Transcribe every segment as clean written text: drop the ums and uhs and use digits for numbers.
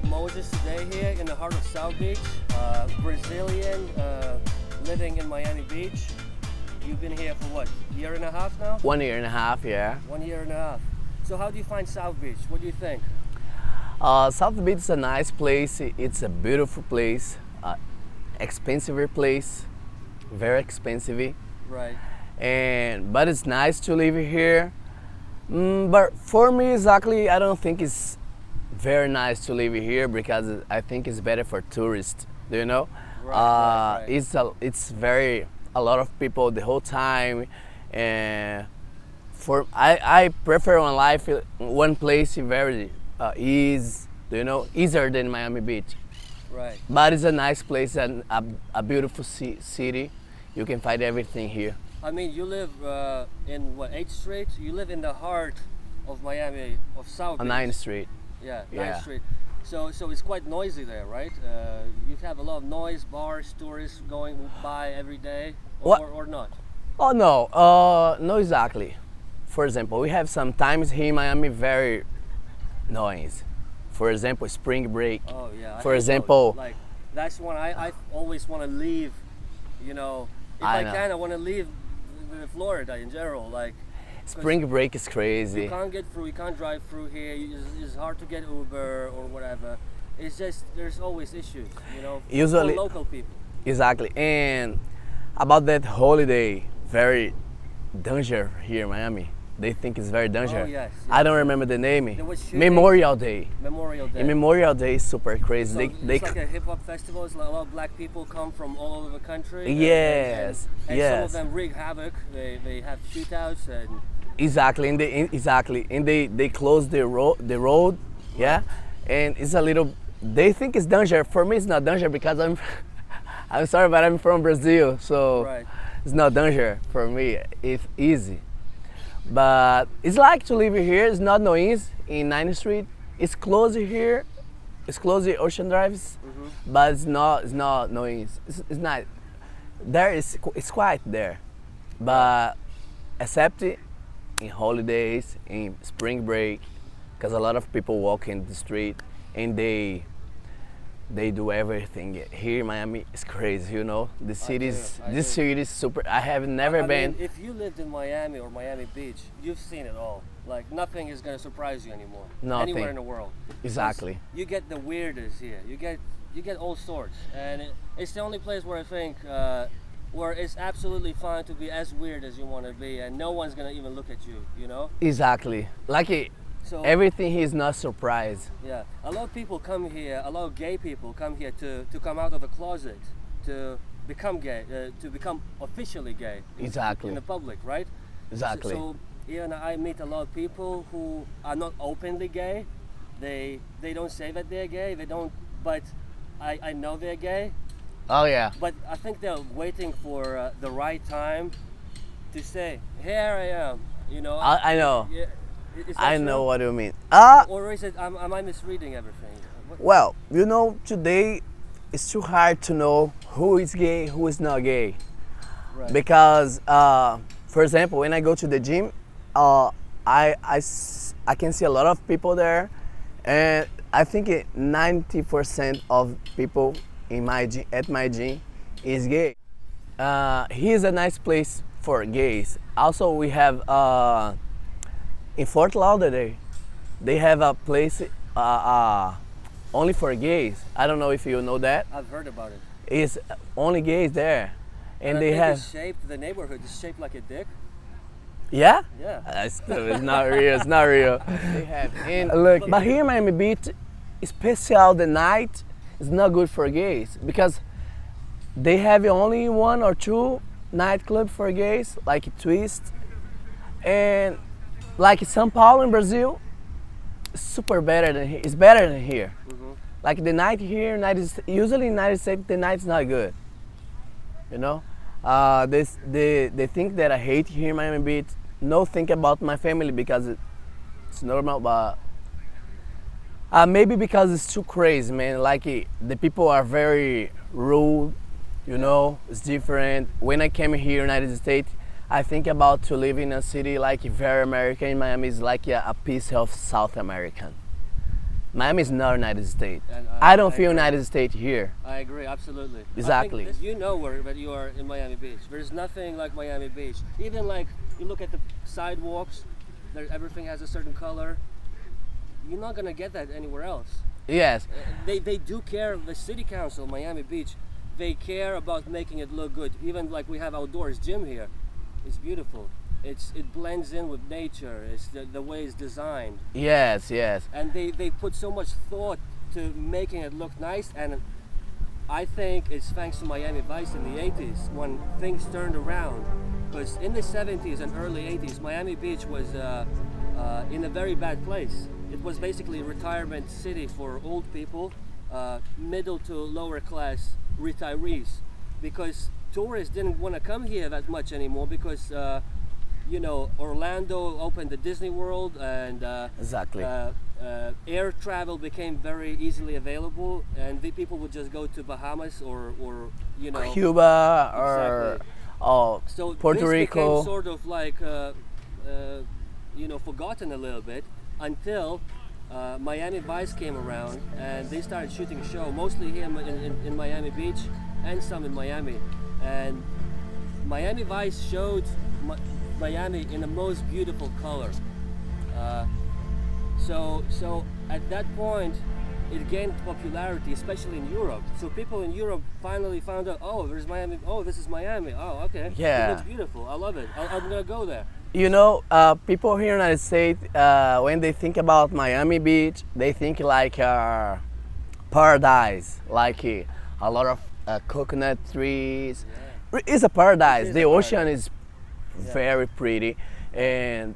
Moses today here in the heart of South Beach, Brazilian, living in Miami Beach. You've been here for what, year and a half now? 1 year and a half, yeah. 1 year and a half. So how do you find South Beach? What do you think? South Beach is a nice place. It's a beautiful place, expensive place, very expensive. Right. But it's nice to live here. But for me, exactly, I don't think it's very nice to live here because I think it's better for tourists. Do you know? Right. It's very a lot of people the whole time, and I prefer one place very easier than Miami Beach. Right. But it's a nice place and a beautiful city. You can find everything here. I mean, you live in what, 8th Street? You live in the heart of Miami, of South Beach. 9th Street. Yeah, 9th Yeah. Street. So it's quite noisy there, right? You have a lot of noise, bars, tourists going by every day, or not? Oh no, no exactly. For example, we have sometimes here in Miami very noise. For example, spring break. Oh yeah. For example, like that's when I always want to leave. You know, if I can, I want to leave Florida in general. Like spring break is crazy. you can't get through. You can't drive through here. It's hard to get Uber or whatever. It's just there's always issues. You know, Usually, for local people. Exactly. And about that holiday, very danger here in Miami. They think it's very dangerous. Oh, yes. I don't remember the name. There was shooting. Memorial Day. Memorial Day. And Memorial Day is super crazy. So they it's like a hip hop festival. It's like a lot of black people come from all over the country. Yes, and yes. some of them wreak havoc. They have shootouts and. Exactly, and they close the road, yeah, and it's a little. They think it's danger. For me, it's not danger because I'm sorry, but I'm from Brazil, so Right. it's not danger for me. It's easy, but it's like to live here. It's not noise in 9th Street. It's close here. It's close to Ocean Drives, but it's not noise. It's not. It's quiet there, but except in holidays, in spring break, because a lot of people walk in the street and they do everything. Here in Miami is crazy, you know. This city is super. I have never I been. mean, if you lived in Miami or Miami Beach, you've seen it all. Like nothing is gonna surprise you anymore. Nothing. Anywhere in the world. Exactly. You get the weirdest here. You get all sorts, and it's the only place where I think. Where it's absolutely fine to be as weird as you want to be, and no one's gonna even look at you. You know. Exactly. So Everything here is not surprise. yeah, a lot of people come here. A lot of gay people come here to come out of the closet, to become gay, to become officially gay. Exactly. In the public, right? Exactly. So I meet a lot of people who are not openly gay. They don't say that they're gay. They don't. But I know they're gay. Oh yeah. But I think they're waiting for the right time to say, "Here I am." You know. I know. Yeah, is that I true? know what you mean. Or is it? Am I misreading everything? Well, you know, today it's too hard to know who is gay, who is not gay. Right. Because, for example, when I go to the gym, I can see a lot of people there, and I think 90% of people at my gym is gay. Here is a nice place for gays. Also, we have in Fort Lauderdale, they have a place only for gays. I don't know if you know that. I've heard about it. It's only gays there, and I they think have. it's shaped. The neighborhood is shaped like a dick. Yeah? Yeah. It's not real. It's not real. They have. And look, but here in Miami Beach, especially the night, is not good for gays because they have only 1 or 2 nightclubs for gays, like Twist, and like São Paulo in Brazil, super better than here. It's better than here. Like the night here, usually in the United States, the night's not good. You know, they think that I hate here in Miami Beach. No, think about my family because it's normal, but maybe because it's too crazy, man. Like the people are very rude. You know, it's different. When I came here in the United States, I think about to live in a city like very American. Miami is like a piece of South American. Miami is not United States. And I don't feel agree. United States here. I agree, absolutely. Exactly. I think you know where that you are in Miami Beach. There's nothing like Miami Beach. Even like you look at the sidewalks, everything has a certain color. You're not gonna get that anywhere else. Yes. They do care. The city council, Miami Beach, they care about making it look good. Even like we have outdoors gym here. It's beautiful. It blends in with nature. It's the way it's designed. Yes, yes. And they put so much thought to making it look nice, and I think it's thanks to Miami Vice in the 80s when things turned around. Because in the 70s and early 80s, Miami Beach was in a very bad place. It was basically a retirement city for old people, middle to lower class retirees, because tourists didn't want to come here that much anymore because you know, Orlando opened the Disney World, and Exactly. Air travel became very easily available, and the people would just go to Bahamas or you know, Cuba or Exactly. So Puerto this Rico. became sort of like you know, forgotten a little bit until Miami Vice came around, and they started shooting a show mostly here in Miami Beach and some in Miami, and Miami Vice showed Miami in the most beautiful color. So at that point, it gained popularity, especially in Europe. So people in Europe finally found out, oh, there's Miami. Oh, this is Miami. Oh, okay. Yeah. It looks beautiful. I love it. I'm gonna go there. You know, people here in the United States, when they think about Miami Beach, they think like paradise, like a lot of coconut trees. Yeah. It's a paradise. It is The a ocean paradise. is very pretty, and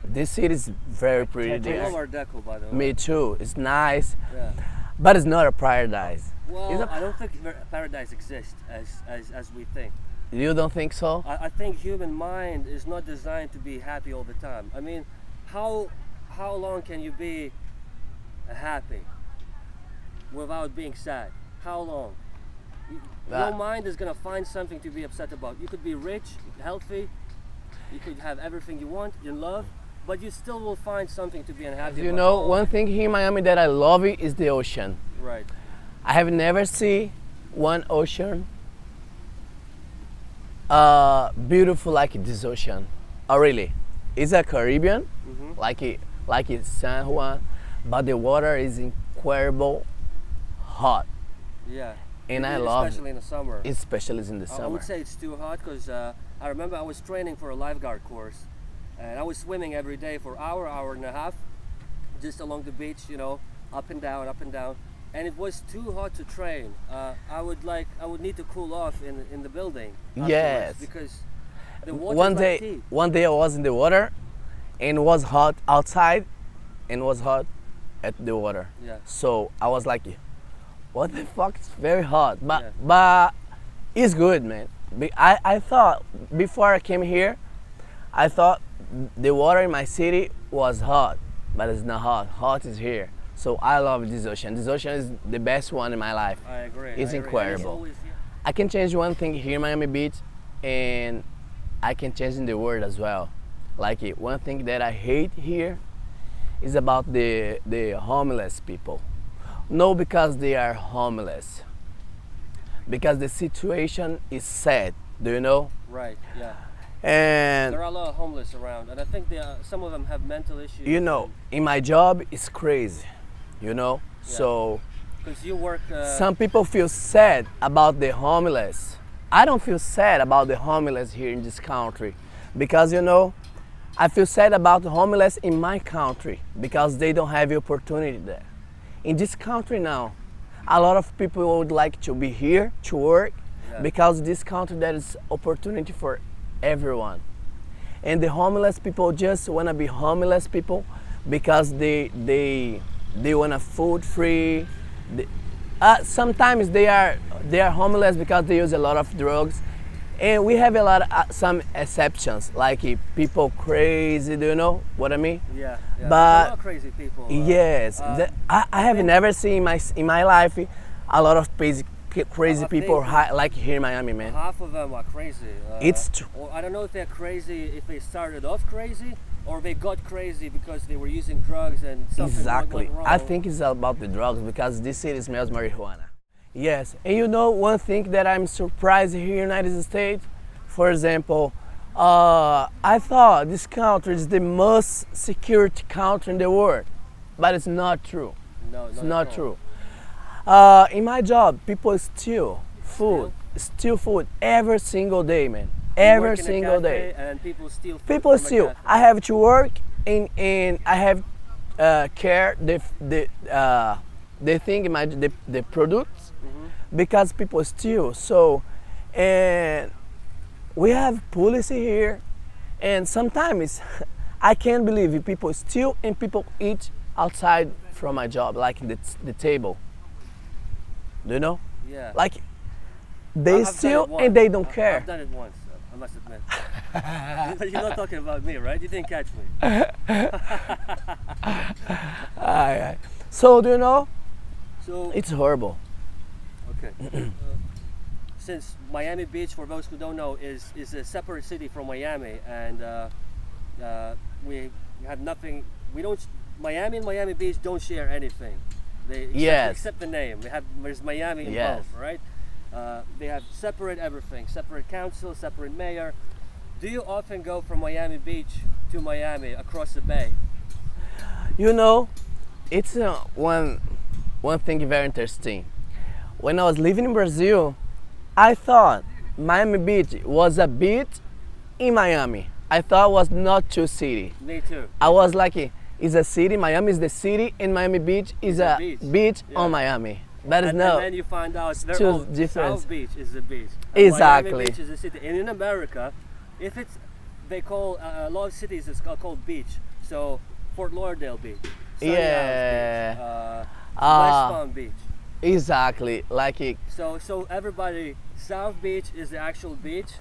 this city is very pretty. I love Art Deco, by the way. Me too. It's nice, Yeah. but it's not a paradise. Well, I don't think paradise exists as we think. You don't think so? I think human mind is not designed to be happy all the time. I mean, how long can you be happy without being sad? How long? Your mind is gonna find something to be upset about. You could be rich, healthy, you could have everything you want, in love, but you still will find something to be unhappy You about. know, one thing here in Miami that I love is the ocean. Right. I have never seen one ocean beautiful like this ocean. Oh, really? It's a Caribbean, like it's San Juan, but the water is incredible hot. Yeah. And I love especially in the summer. especially in the I summer. would say it's too hot because I remember I was training for a lifeguard course, and I was swimming every day for hour and a half, just along the beach, you know, up and down, and it was too hot to train. I would need to cool off in the building. afterwards, Yes. because the water One day I was in the water, and it was hot outside, and it was hot at the water. Yeah. So I was like, what the fuck? It's very hot, but Yeah. but it's good, man. I thought before I came here, I thought the water in my city was hot, but it's not hot. Hot is here. So I love this ocean. This ocean is the best one in my life. I agree. It's I agree. And incredible. always here. I can change one thing here in Miami Beach, and I can change in the world as well. Like one thing that I hate here is about the homeless people. No, because they are homeless. Because the situation is sad. Do you know? Right. Yeah. And There are a lot of homeless around, and I think some of them have mental issues. you know, in my job, it's crazy. You know, so because you work. some people feel sad about the homeless. I don't feel sad about the homeless here in this country, because you know, I feel sad about the homeless in my country because they don't have the opportunity there. In this country now, a lot of people would like to be here to work because this country there is opportunity for everyone. And the homeless people just wanna be homeless people because they want a food free. Sometimes they are homeless because they use a lot of drugs, and we have a lot of some exceptions, like people crazy. Do you know what I mean? Yeah. But- There's a lot of crazy people. Yes, I have never seen in my life a lot of crazy I people think- like here in Miami, man. Half of them are crazy. It's true. Or I don't know if they're crazy if they started off crazy, or they got crazy because they were using drugs and something Exactly. went wrong? I think it's about the drugs because this city smells marijuana. Yes, and you know one thing that I'm surprised here in the United States, for example, I thought this country is the most security country in the world, but it's not true. No, It's at not all. true. In my job, people steal food every single day, man. You Every work in a single cafe day. and people steal food People from a steal. cafe. I have to work and I have care the thing the products because people steal. So and we have policy here, and sometimes I can't believe it. People steal and people eat outside from my job, like the table. Do you know? Yeah. Like they I've done steal it once. and they don't care. I've done it once, I must admit. But you're not talking about me, right? You didn't catch me. Aye. So do you know? So, It's horrible. okay. Since Miami Beach, for those who don't know, is a separate city from Miami, and we have nothing. We don't. Miami and Miami Beach don't share anything. Except the name. There's Miami in Yes. both, right? They have separate everything, separate council, separate mayor. Do you often go from Miami Beach to Miami across the bay? You know, it's one thing very interesting. When I was living in Brazil, I thought Miami Beach was a beach in Miami. I thought it was not two cities. Me too. I was like, it's a city. Miami is the city, and Miami Beach is a beach Yeah. on Miami. But it's And no. then you find out they're two all different. South Beach is the beach. And Exactly. Miami Beach is the city. And in America, if it's they call a lot of cities is called beach. So Fort Lauderdale Beach, Sunny Isles Yeah. Beach, West Ah. Palm Beach. Exactly. Like it. So everybody, South Beach is the actual beach,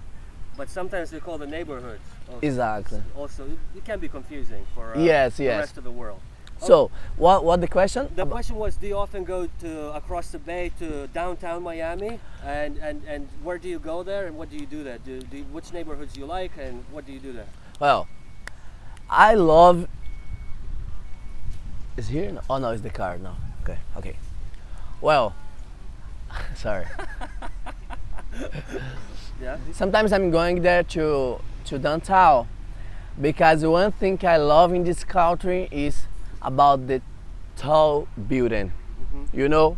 but sometimes they call the neighborhoods. Exactly. Also, it can be confusing for Yes, the yes. rest of the world. So what the question? The question was, do you often go to across the bay to downtown Miami, and where do you go there, and what do you do there? Which neighborhoods you like, and what do you do there? Well, I love. Is here? No. Oh no, it's the car. No. Okay. Okay. Well, sorry. Yeah. Sometimes I'm going there to downtown because one thing I love in this country is about the tall building. You know?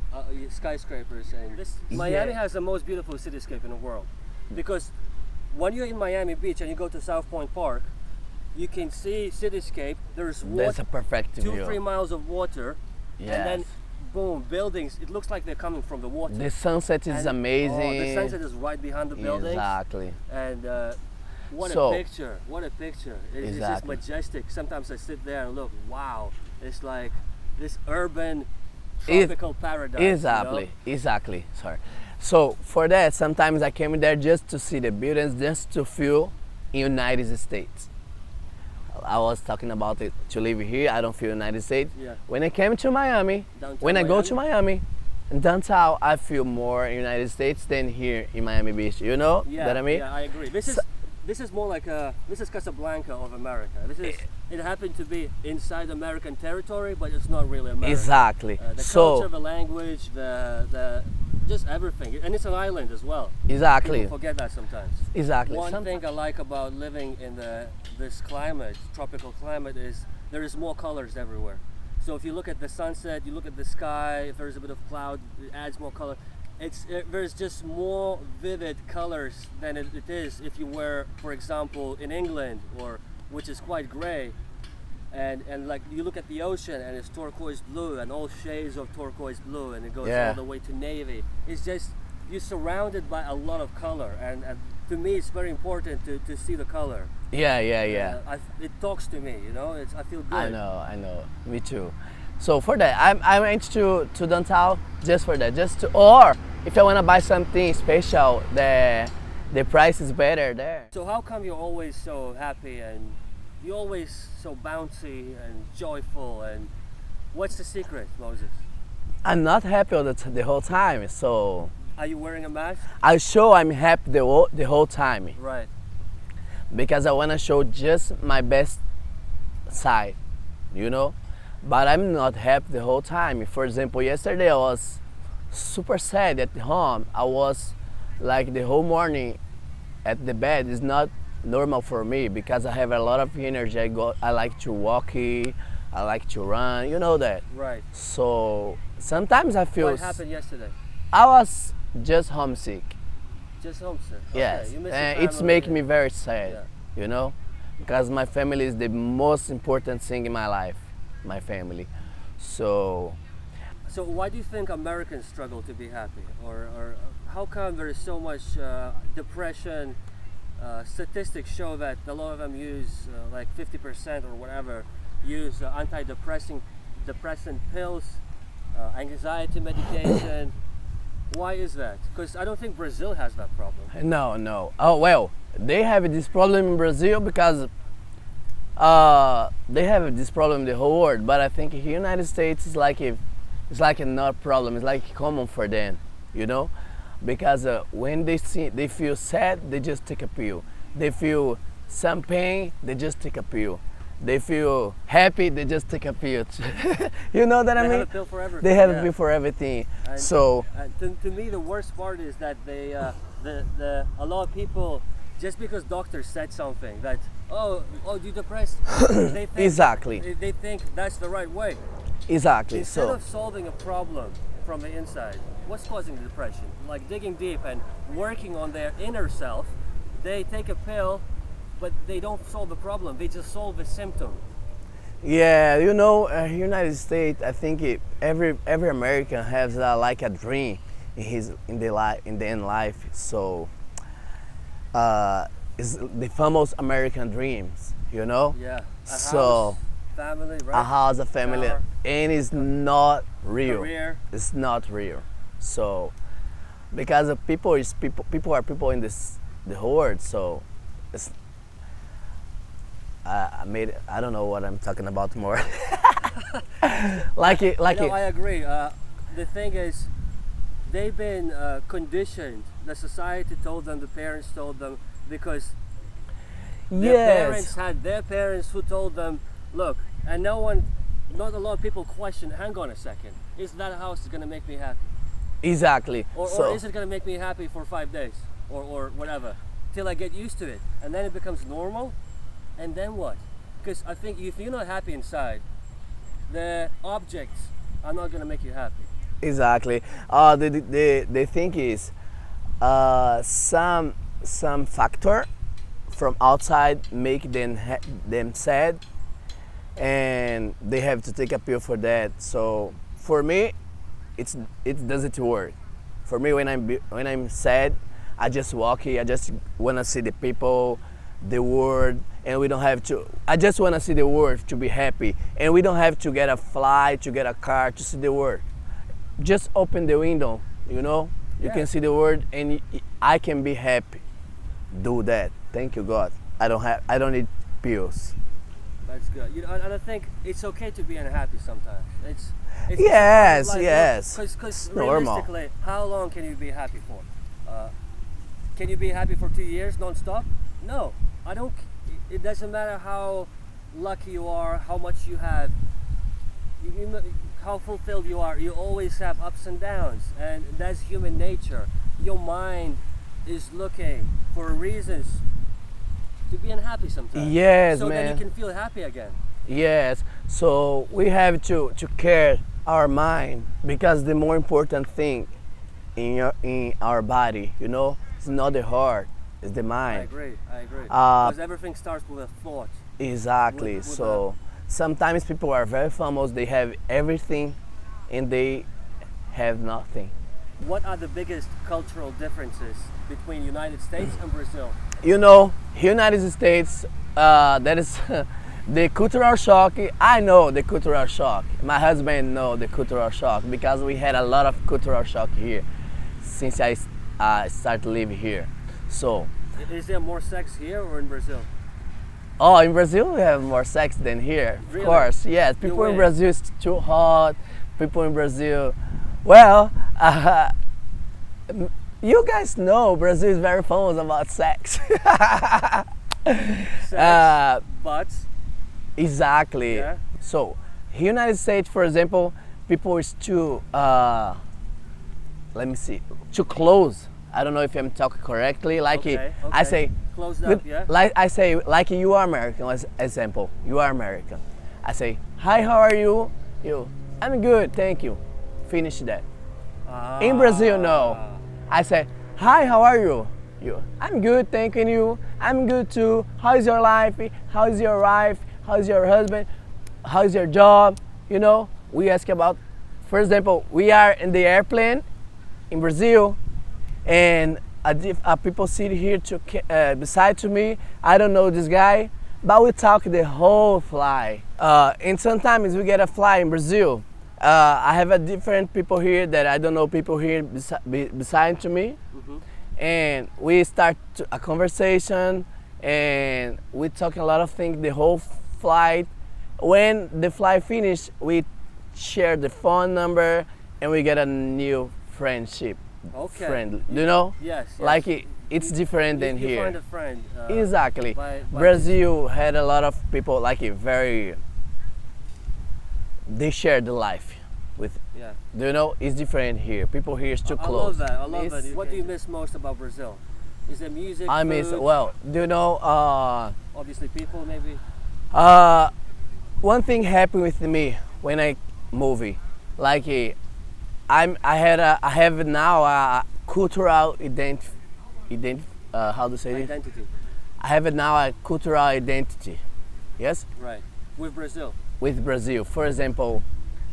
Skyscrapers and Miami has the most beautiful cityscape in the world, because when you're in Miami Beach and you go to South Point Park, you can see cityscape. There's That's a perfect view. 2-3 miles of water, and then Yes. boom, buildings. It looks like they're coming from the water. The sunset is And, amazing. the sunset is right behind the buildings. Exactly. And what So- a picture! What a picture! It's just Exactly. majestic. Sometimes I sit there and look. Wow, it's like this urban It- tropical paradise. Exactly. You know? Exactly. Sorry. So for that, sometimes I came there just to see the buildings, just to feel in United States. I was talking about it to live here. I don't feel United States. Yeah. When I came to Miami, Downtown when I go to Miami? Miami, in downtown, I feel more in United States than here in Miami Beach. You know Yeah, what I mean? yeah, I agree. This is more like this is Casablanca of America. It happened to be inside American territory, but it's not really America. Exactly. The So culture, the language, the just everything, and it's an island as well. exactly, People forget that sometimes. exactly. One thing I like about living in this climate, tropical climate, is there is more colors everywhere. So if you look at the sunset, you look at the sky, if there's a bit of cloud, it adds more color. There's just more vivid colors than it is if you were, for example, in England, which is quite gray, and like you look at the ocean and it's turquoise blue and all shades of turquoise blue, and it goes Yeah. all the way to navy. It's just you're surrounded by a lot of color, and to me it's very important to see the color. Yeah. It talks to me, you know. I feel good. I know. Me too. So for that, I went to downtown just for that, or if I want to buy something special, the price is better there. So how come you're always so happy and you're always so bouncy and joyful, and what's the secret, Moses? I'm not happy all the whole time, so Are you wearing a mask? I show I'm happy the whole time Right. because I want to show just my best side, you know. But I'm not happy the whole time. For example, yesterday I was super sad at home. I was like the whole morning at the bed. Is not normal for me because I have a lot of energy. I like to walk, I like to run, you know that. Right. So sometimes I feel. What happened yesterday? I was just homesick. Just homesick. Yes, Okay. You miss and your it's family. making me very sad, Yeah. you know, because my family is the most important thing in my life, my family. So So why do you think Americans struggle to be happy, or how come there is so much depression? Statistics show that a lot of them use like 50% or whatever use depressant pills, anxiety medication. Why is that? Because I don't think Brazil has that problem. no. Oh well, they have this problem in Brazil because they have this problem in the whole world. But I think in the United States it's like another problem. It's like common for them, you know, because when they feel sad, they just take a pill. They feel some pain, they just take a pill. They feel happy, they just take a pill. You know what I mean? They have a pill for everything. They have yeah. a pill for everything. And, So to me, the worst part is that they, a lot of people, just because doctors said something that, oh, you depressed, they think, exactly, they think that's the right way. exactly. Instead So of solving a problem from the inside, what's causing the depression? Like digging deep and working on their inner self, they take a pill, but they don't solve the problem. They just solve the symptom. yeah, you know, United States. I think every American has like a dream in the end life. So it's the famous American dreams, you know. Yeah. So Family, right? a house, a family, Car. and it's not real. Career. It's not real. So because people are people in the whole world. So it's I don't know what I'm talking about more. I agree. The thing is, they've been conditioned. The society told them, the parents told them, because their parents had their parents who told them, look, and not a lot of people question, hang on a second, is that house going to make me happy? Exactly. Or is it going to make me happy for 5 days? Or whatever, till I get used to it. And then it becomes normal. And then what? Because I think if you're not happy inside, the objects are not going to make you happy. Exactly. The thing is, some factor from outside make them sad, and they have to take a pill for that. So for me, it doesn't work. For me, when I'm sad, I just walk here. I just wanna see the people, the world, and we don't have to. I just wanna see the world to be happy, and we don't have to get a flight, to get a car to see the world. Just open the window, you know. You Yeah. can see the world, and I can be happy. Do that. Thank you, God. I don't need pills. That's good. You know, and I think it's okay to be unhappy sometimes. It's Yes, like, yes. Because It's normal. realistically, how long can you be happy for? Can you be happy for 2 years non-stop? No, I don't. It doesn't matter how lucky you are, how much you have, how fulfilled you are. You always have ups and downs, and that's human nature. Your mind is looking for reasons to be unhappy sometimes. Yes, so man. that you can feel happy again. Yes. So we have to care our mind, because the more important thing in our body, you know, it's not the heart, it's the I mind. agree. Because everything starts with a thought. Exactly. With So sometimes people are very famous, they have everything and they have nothing. What are the biggest cultural differences between United States and Brazil? You know, United States, that is the cultural shock. I know the cultural shock. My husband know the cultural shock, because we had a lot of cultural shock here since I started living here. So, Is there more sex here or in Brazil? oh, in Brazil we have more sex than here. Really? Of course, yes. People in win. Brazil is too hot. People in Brazil, well, you guys know Brazil is very famous about sex. Sex, butts, Exactly. Yeah. So, United States, for example, people is too, let me see, too close. I don't know if I'm talking correctly. Like Okay, I okay. say, Closed up, yeah? like I say, like you are American. As example, you are American. I say, hi, how are you? You, I'm good, thank you. Finish that. In Brazil, no. I say, hi, how are you? You, I'm good, thanking you. I'm good too. How is your life? How is your wife? How is your husband? How is your job? You know, we ask about, for example, we are in the airplane in Brazil, and people sit here beside to me. I don't know this guy, but we talk the whole flight. And sometimes we get a flight in Brazil. I have a different people here that I don't know people here beside to me. And we start a conversation and we talk a lot of things the whole flight. When the flight finish, we share the phone number and we get a new friendship. Okay. Friend, you know? Yes. Like it's different than you here. find a friend. Exactly. by Brazil had a lot of people like very. They share the life with. Yeah. Do you know? It's different here. People here is too I close. love that. I love that. What do you miss most about Brazil? Is it music? I miss. food? Well, do you know? Obviously, people maybe. One thing happened with me when I movie, like I have now a cultural how to say it? Identity. I have now a cultural identity. Yes. Right. With Brazil. With Brazil, for example,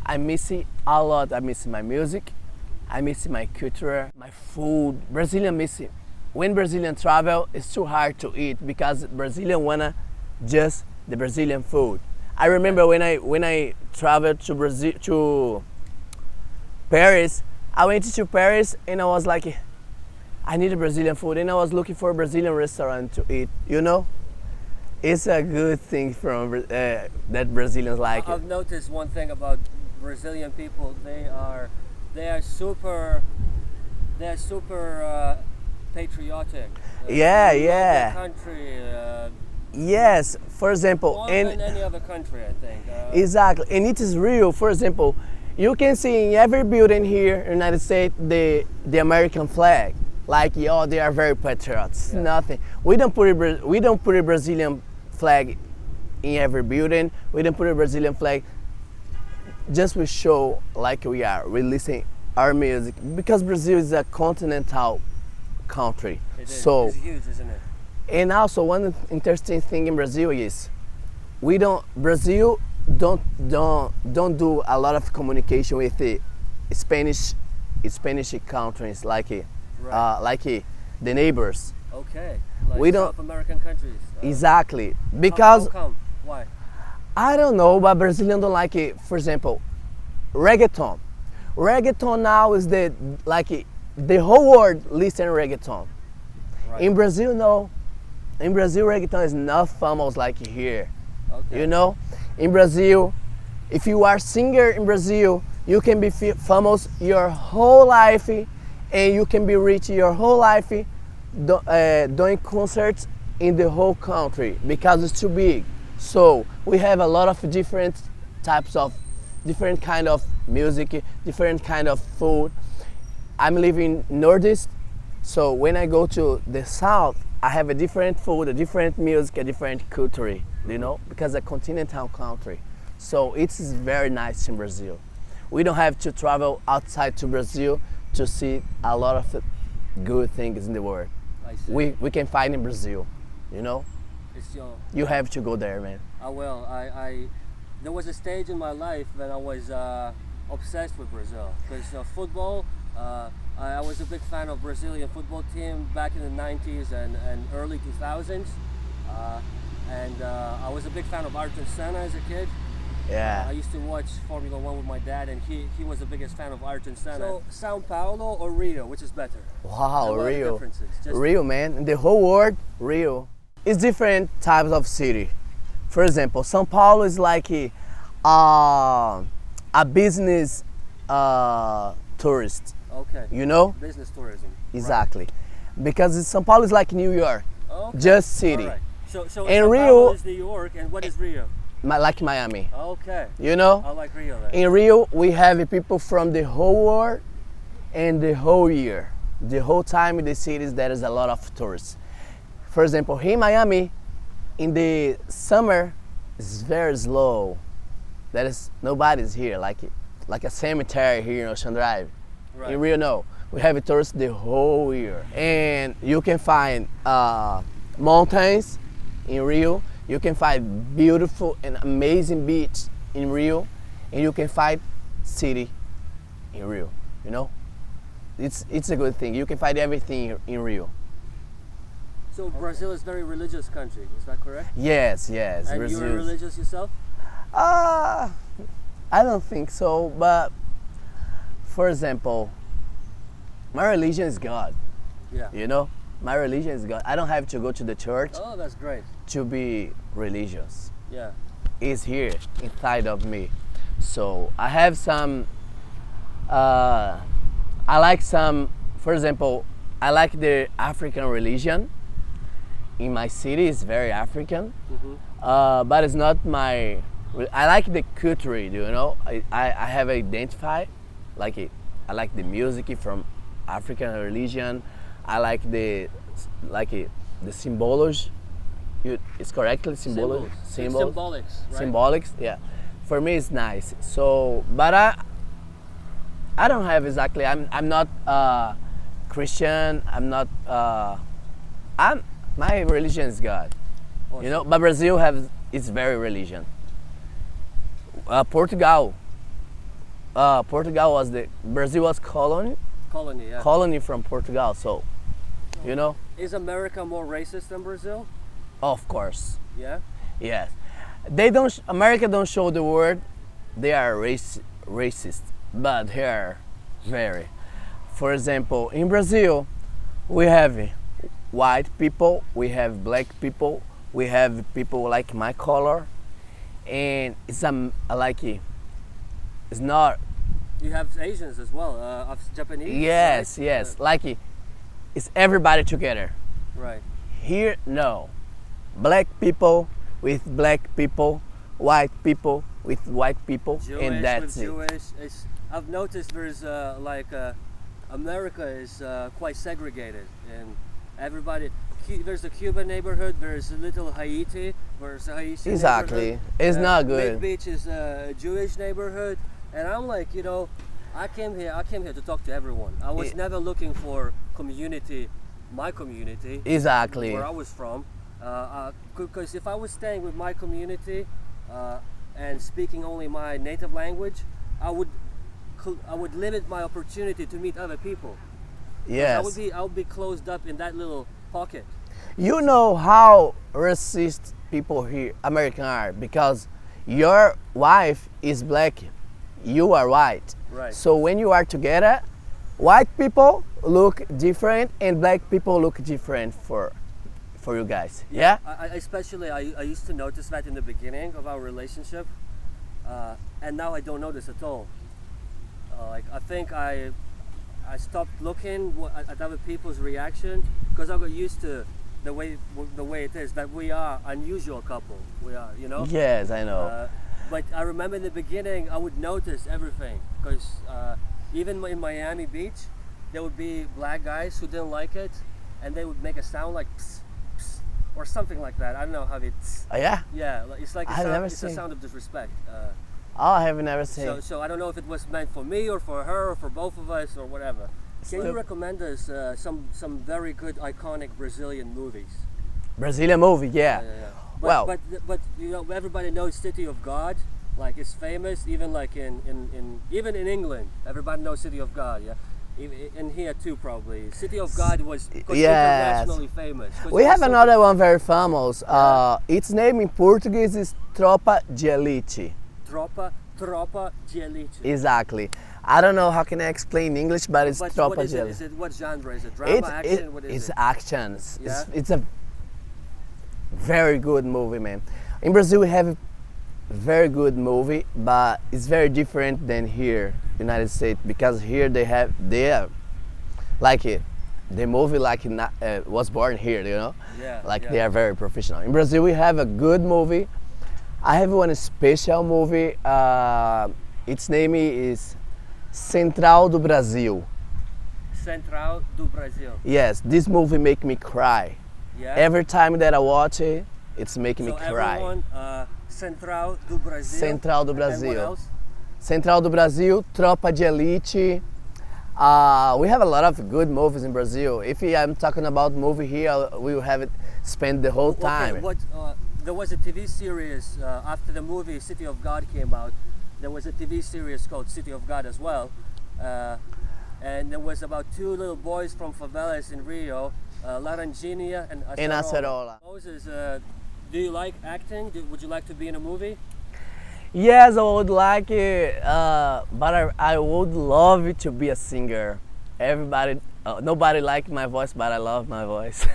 I miss it a lot. I miss my music, I miss my culture, my food. Brazilian miss it. When Brazilian travel, it's too hard to eat because Brazilian wanna just the Brazilian food. I remember when I traveled to Brazil to Paris. I went to Paris and I was like, I need a Brazilian food, and I was looking for a Brazilian restaurant to eat. You know, it's a good thing from that Brazilians like it. I've noticed one thing about Brazilian people. They are super patriotic. Yeah, They love yeah. their country. Yes, for example, More than any other country, I think. exactly, and it is real. For example, you can see in every building here in the United States the American flag. Like, yo, they are very patriots. Yeah. Nothing. We don't put a Brazilian flag in every building. We don't put a Brazilian flag. Just we show like we are releasing our music because Brazil is a continental country. It is. So. It's huge, isn't it? And also one interesting thing in Brazil is Brazil don't do a lot of communication with the Spanish countries like the neighbors. Okay. Like We don't- South American countries. Exactly, because how come? Why? I don't know, but Brazilians don't like it. For example, reggaeton. Reggaeton now is the whole world listen reggaeton. Right. In Brazil, no. In Brazil, reggaeton is not famous like here. Okay. You know, in Brazil, if you are singer in Brazil, you can be famous your whole life, and you can be rich your whole life doing concerts in the whole country because it's too big. So we have a lot of different types of different kind of music, different kind of food. I'm living Northeast, so when I go to the South, I have a different food, a different music, a different culture, you know, because a continental country. So it's very nice in Brazil. We don't have to travel outside to Brazil to see a lot of good things in the world. I see. We can find in Brazil, you know. It's your. You have to go there, man. I will. There was a stage in my life when I was obsessed with Brazil because football. I was a big fan of Brazilian football team back in the 90s and early 2000s. I was a big fan of Ayrton Senna as a kid. Yeah. I used to watch Formula One with my dad, and he was the biggest fan of Ayrton Senna. So, São Paulo or Rio, which is better? Wow, And what are the Rio. differences? Just- Rio, man. In the whole world, Rio. It's different types of city. For example, São Paulo is like a business tourist. Okay. You know? Business tourism. Exactly. Because São Paulo is like New York, Right. Okay. just city. All right. So And São Rio- Paulo is New York, and what is Rio? like Miami. Okay. You know? I like Rio then. In Rio, we have people from the whole world and the whole year. The whole time in the cities, there is a lot of tourists. For example, here in Miami, in the summer, it's very slow. There is nobody's here, like a cemetery here in Ocean Drive. Right. In Rio, no. We have tourists the whole year. And you can find mountains in Rio. You can find beautiful and amazing beach in Rio. And you can find city in Rio, you know? It's a good thing. You can find everything in Rio. So Brazil is a very religious country, is that correct? Yes. And Brazil. you're religious yourself? I don't think so, but for example, my religion is God. Yeah. You know? My religion is God. I don't have to go to the church Oh, that's great. to be religious. Yeah. It's here inside of me. So I have some I like some, for example, I like the African religion. In my city, it's very African, but it's not my. I like the culture, you know. I have identified, like it. I like the music from African religion. I like the symbology. It's correctly symbology. Symbolics. Right? Symbolics, yeah. For me, it's nice. So, but I don't have exactly. I'm not Christian. I'm not. My religion is God. Awesome. You know, but Brazil has its very religion. Portugal was Brazil was colony from Portugal. So, you know. Is America more racist than Brazil? Of course. Yeah. Yes. They don't. America don't show the word. They are racist, but they are very. For example, in Brazil, we have white people, we have black people, we have people like my color, and it's it's not. You have Asians as well, of Japanese. Yes, right? yes, it's everybody together. Right. Here, no, black people with black people, white people with white people, Jewish and that's with it. Jewish. I've noticed there's America is quite segregated, and everybody. There's a Cuban neighborhood. There's a little Haiti. There's a Haitian Exactly. It's not good. Mid Beach is a Jewish neighborhood, and I'm like, I came here to talk to everyone. I was never looking for my community. Exactly. Where I was from, because if I was staying with my community and speaking only my native language, I would limit my opportunity to meet other people. Yes. I would be closed up in that little pocket. You know how racist people here, American are, because your wife is black, you are white. Right. So when you are together, white people look different and black people look different for you guys. Yeah? I used to notice that in the beginning of our relationship, and now I don't notice at all. I think I stopped looking at other people's reaction because I got used to the way it is, that we are unusual couple. We are, Yes, I know. But I remember in the beginning I would notice everything because even in Miami Beach there would be black guys who didn't like it and they would make a sound like pss, pss, or something like that. I don't know how they Oh, yeah? yeah, it's like a sound of disrespect. I have never seen. So I don't know if it was meant for me or for her or for both of us or whatever. Can you recommend us some very good iconic Brazilian movies? Brazilian movie, yeah. But everybody knows City of God, like it's famous. Even like in England, everybody knows City of God. Yeah, in here too probably. City of God was internationally famous. We have another one very famous. Its name in Portuguese is Tropa de Elite. Tropa de Elite. Exactly. I don't know how can I explain in English, but it's Tropa de Elite. What genre is it? Drama, action? What is it? It's actions. Yeah? It's a very good movie, man. In Brazil, we have a very good movie, but it's very different than here, United States, because here they are like it. The movie was born here, Yeah. They are very professional. In Brazil, we have a good movie, I have one special movie. Its name is Central do Brasil. Central do Brasil. Yes, this movie make me cry. Yeah. Every time that I watch it, it's making me So cry. everyone, Central do Brasil. Central do And what Brasil. else? Central do Brasil, Tropa de Elite. We have a lot of good movies in Brazil. If I'm talking about movie here, we will have it spend the whole time. Okay, there was a TV series after the movie City of God came out. There was a TV series called City of God as well, and there was about two little boys from favelas in Rio, Laranjinha and In Acerola. Acerola. Moses, do you like acting? Would you like to be in a movie? Yes, I would like it, but I would love it to be a singer. Everybody, nobody likes my voice, but I love my voice.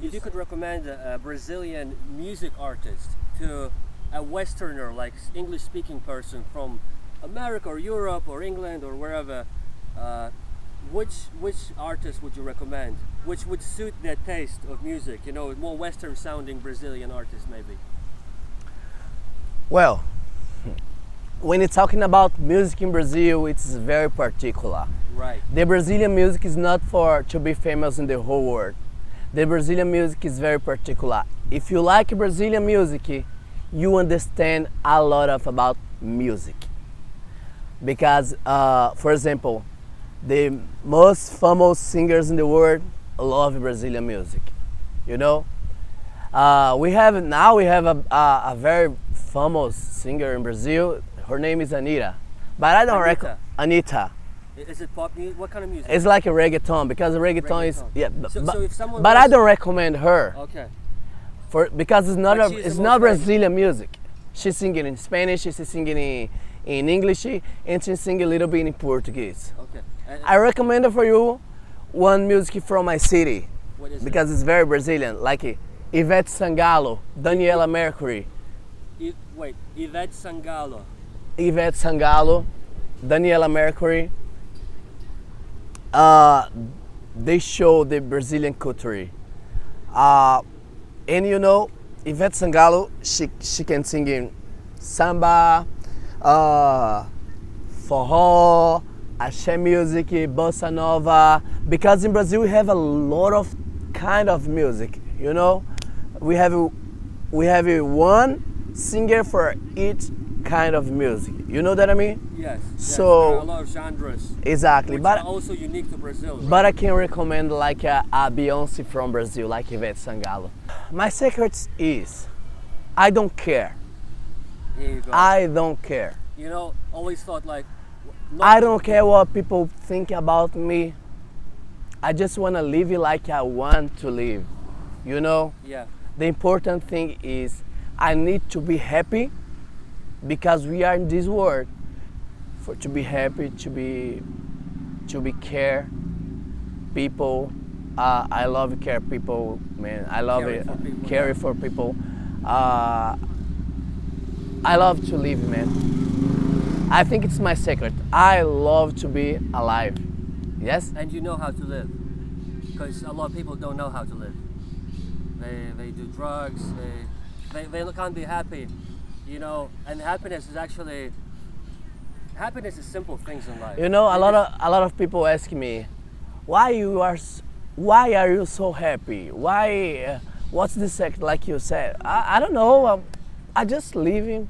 If you could recommend a Brazilian music artist to a Westerner, like English-speaking person from America or Europe or England or wherever, which artist would you recommend? Which would suit their taste of music? You know, more Western-sounding Brazilian artist, maybe. Well, when you're talking about music in Brazil, it's very particular. Right. The Brazilian music is not to be famous in the whole world. The Brazilian music is very particular. If you like Brazilian music, you understand a lot about music. Because, for example, the most famous singers in the world love Brazilian music. You know, we have a very famous singer in Brazil. Her name is Anita, but I don't recommend Anita. Is it pop music? What kind of music? It's like a reggaeton because reggaeton is So if someone but I don't recommend her Okay. because it's not But she's it's the not most Brazilian music. She's singing in Spanish, she's singing in English, and she's singing a little bit in Portuguese. Okay. I recommend for you one music from my city What is because it's very Brazilian, like Ivete Sangalo, Daniela Mercury. Wait, Ivete Sangalo. Ivete Sangalo, Daniela Mercury. They show the Brazilian culture. And you know, Ivete Sangalo, she can sing in samba, forró, axé music, bossa nova. Because in Brazil we have a lot of kind of music. You know, we have one singer for each kind of music. You know what I mean? Yes. So there are a lot of genres. Exactly, Which but are also unique to Brazil. Right? but I can recommend like a Beyonce from Brazil, like Ivete Sangalo. My secret is, I don't care. Here you go. I don't care. You know, always thought like. I don't care what people think about me. I just want to live it like I want to live. You know? Yeah. The important thing is I need to be happy because we are in this world to be happy, to be care people. I love care people, man. I love Caring it. for people, Caring for people. I love to live, man. I think it's my secret. I love to be alive. Yes? And you know how to live. Because a lot of people don't know how to live. They do drugs, they can't be happy. You know, and happiness is simple things in life. You know, a lot of people ask me, why are you so happy? Why? What's the secret? Like you said, I don't know. I'm just living,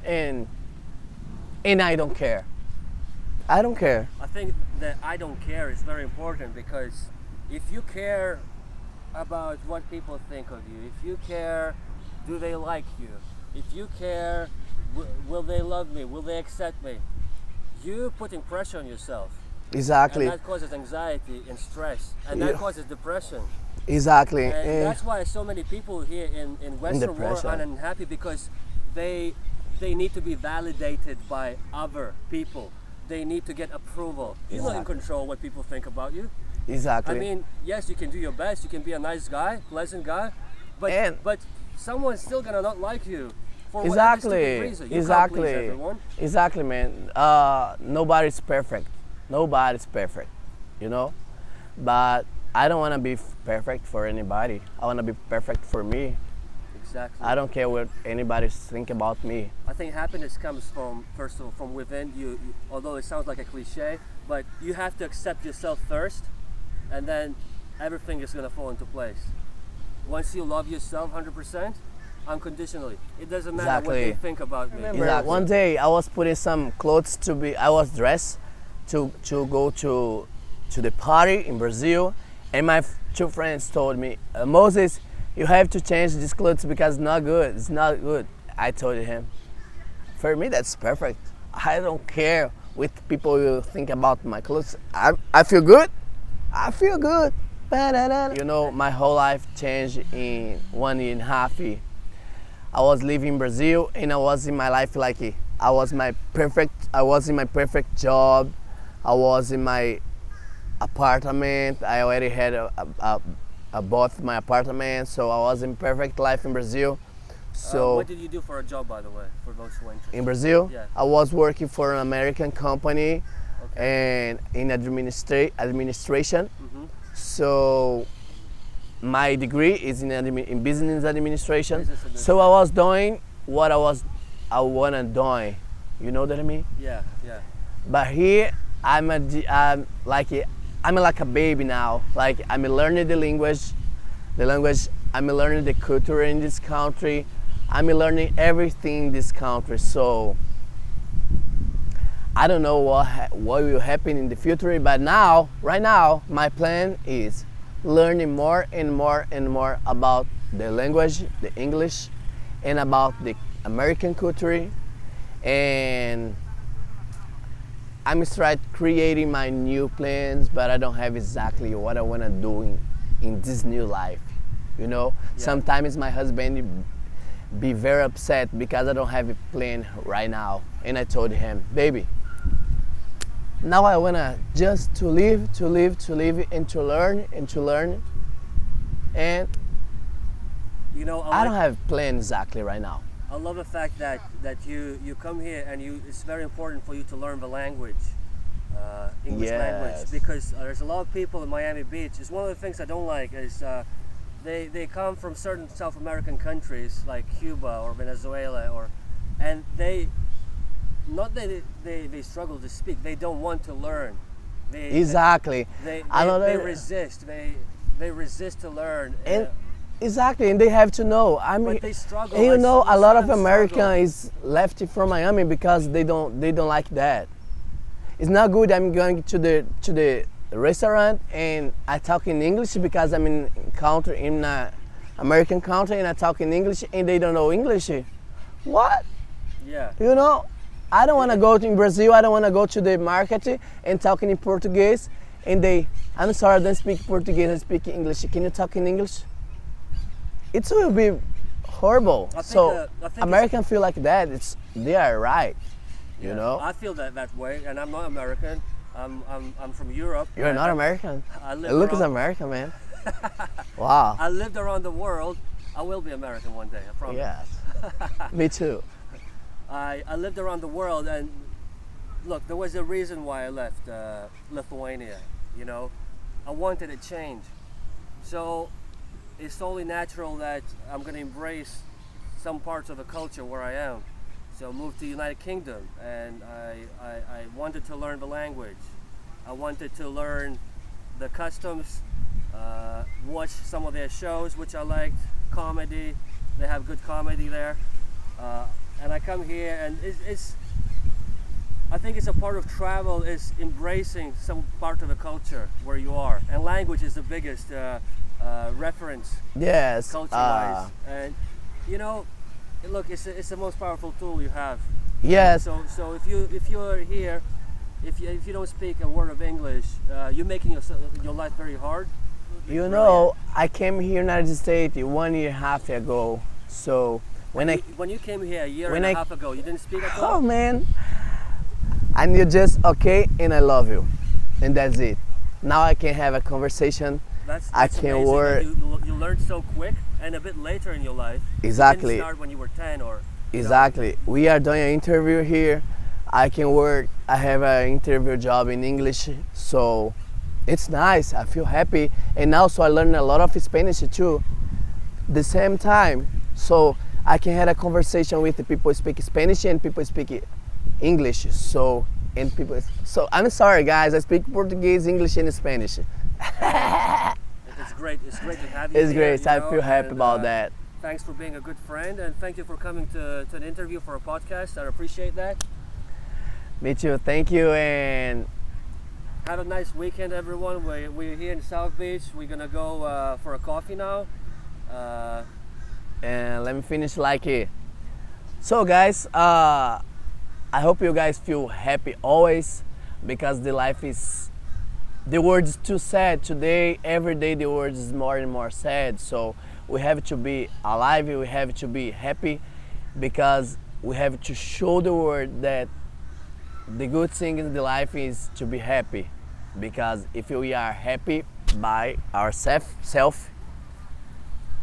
and I don't care. I don't care. I think that I don't care is very important because if you care about what people think of you, if you care, do they like you? If you care, will they love me? Will they accept me? You're putting pressure on yourself. Exactly. And that causes anxiety and stress. And that causes depression. Exactly. And that's why so many people here in Western world are unhappy because they need to be validated by other people. They need to get approval. You're not in control what people think about you. Exactly. I mean, yes, you can do your best. You can be a nice guy, pleasant guy, but someone's still gonna not like you for whatever stupid reason. You can't please everyone. Exactly, man. Nobody's perfect. Nobody's perfect, you know. But I don't want to be perfect for anybody. I want to be perfect for me. Exactly. I don't care what anybody think about me. I think happiness comes from, first of all, from within. Although it sounds like a cliche, but you have to accept yourself first, and then everything is gonna fall into place. Once you love yourself 100%, unconditionally, it doesn't matter what they think about me. Exactly. One day I was putting some clothes I was dressed to go to the party in Brazil, and my two friends told me, Moses, you have to change these clothes because it's not good. It's not good. I told him, for me that's perfect. I don't care what people will think about my clothes. I feel good. I feel good. You know, my whole life changed in 1.5 years. I was living in Brazil, and I was in my life like I was in my perfect job. I was in my apartment. I already had bought my apartment, so I was in perfect life in Brazil. So what did you do for a job, by the way, for those who are interested? in Brazil, Yeah. I was working for an American company and in administration. Mm-hmm. So my degree is in business administration. Business So I was doing what I wanna doing. You know what I mean? Yeah, yeah. But here I'm like a baby now. Like I'm learning the language. I'm learning the culture in this country. I'm learning everything in this country. So I don't know what will happen in the future. But right now, my plan is learning more and more and more about the language, the English, and about the American culture. And I'm start creating my new plans, but I don't have exactly what I want to do in this new life. You know, sometimes my husband be very upset because I don't have a plan right now. And I told him, baby, now I want to just to live, and to learn. And You know, I don't have plan exactly right now. I love the fact that you come here and it's very important for you to learn the language, English language, because there's a lot of people in Miami Beach. It's one of the things I don't like is they come from certain South American countries like Cuba or Venezuela, and they struggle to speak. They don't want to learn. Exactly. They resist. They resist to learn. Exactly, and they have to know. But they struggle. And you know, a lot of Americans is left from Miami because they don't like that. It's not good. I'm going to the restaurant and I talk in English because I'm in an American country and I talk in English and they don't know English. What? Yeah. You know, I don't want to go to Brazil. I don't want to go to the market and talking in Portuguese and I'm sorry, I don't speak Portuguese. I speak English. Can you talk in English? It will be horrible. So Americans feel like that. They are right. You know. I feel that way, and I'm not American. I'm from Europe. You're not American. Look as American, man. Wow. I lived around the world. I will be American one day. I promise. Yes. Me too. I lived around the world, and look, there was a reason why I left Lithuania. You know, I wanted a change. So it's totally natural that I'm going to embrace some parts of the culture where I am. So moved to United Kingdom, and I wanted to learn the language. I wanted to learn the customs, watch some of their shows, which I liked, comedy. They have good comedy there. And I come here, and I think it's a part of travel is embracing some part of the culture where you are. And language is the biggest reference, yes, culture-wise. And you know, look, it's the most powerful tool you have. Yes. So if you're here, if you don't speak a word of English, you're making your life very hard. You know, I came here in the United States 1.5 years ago. So when you came here a year and a half ago, you didn't speak at all. Oh man, and you just okay, and I love you, and that's it. Now I can have a conversation. I can work. You learned so quick, and a bit later in your life. Exactly. You didn't start when you were 10 or. Exactly. We are doing an interview here. I can work. I have an interview job in English, so it's nice. I feel happy, and also I learned a lot of Spanish too. The same time, so I can have a conversation with the people who speak Spanish and people speak English. So I'm sorry guys, I speak Portuguese, English, and Spanish. It's great. It's great to have you. It's here, great. I feel happy about that. Thanks for being a good friend, and thank you for coming to an interview for a podcast. I appreciate that. Me too. Thank you, and have a nice weekend, everyone. We're here in South Beach. We're gonna go for a coffee now. And let me finish like it. So guys, I hope you guys feel happy always, because the world is too sad today. Every day the world is more and more sad. So we have to be alive, we have to be happy, because we have to show the world that the good thing in the life is to be happy. Because if we are happy by ourselves,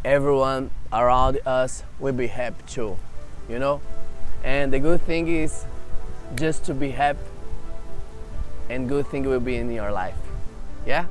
everyone around us will be happy too, you know? And the good thing is just to be happy, and good thing will be in your life. Yeah?